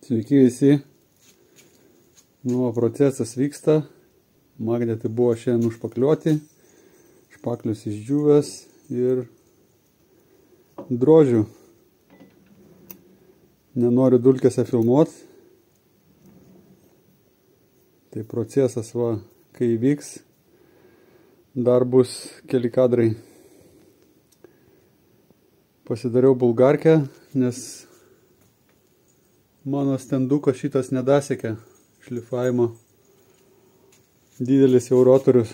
Sveiki visi. Procesas vyksta. Magnetai buvo šiandien užpakliuoti. Špaklius išdžiūvęs ir drožių. Nenoriu dulkėse filmuoti. Tai procesas kai vyks, dar bus keli kadrai. Pasidariau bulgarkę, nes mano stendukas šitas nedasiekia šlifavimo. Didelis jau rotorius,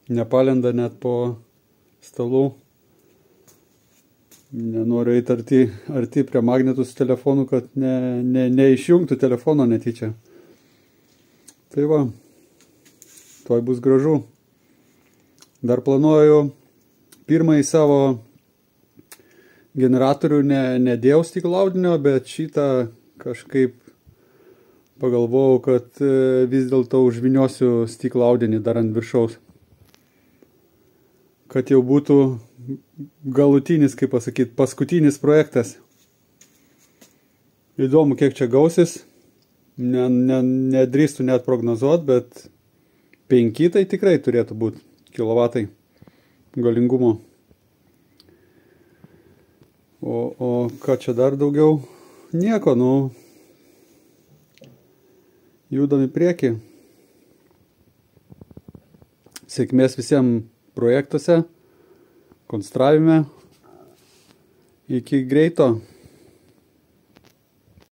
nepalenda net po stalų. Nenoriu eiti arti prie magnetų su telefonu, kad neišjungtų telefono netyčia. Tai tuoj bus gražu. Dar planuoju pirmąjį savo generatorių nedėjau stiklo audinio, bet šitą kažkaip pagalvojau, kad vis dėlto užviniosiu stiklo audinį dar ant viršaus. Kad jau būtų galutinis, kaip pasakyti, paskutinis projektas. Įdomu, kiek čia gausis. Nedrįstu net prognozuoti, bet 5 tai tikrai turėtų būti kilovatai galingumo. O ką čia dar daugiau? Nieko, judam į priekį. Sėkmės visiems projektuose, konstravime. Iki greito.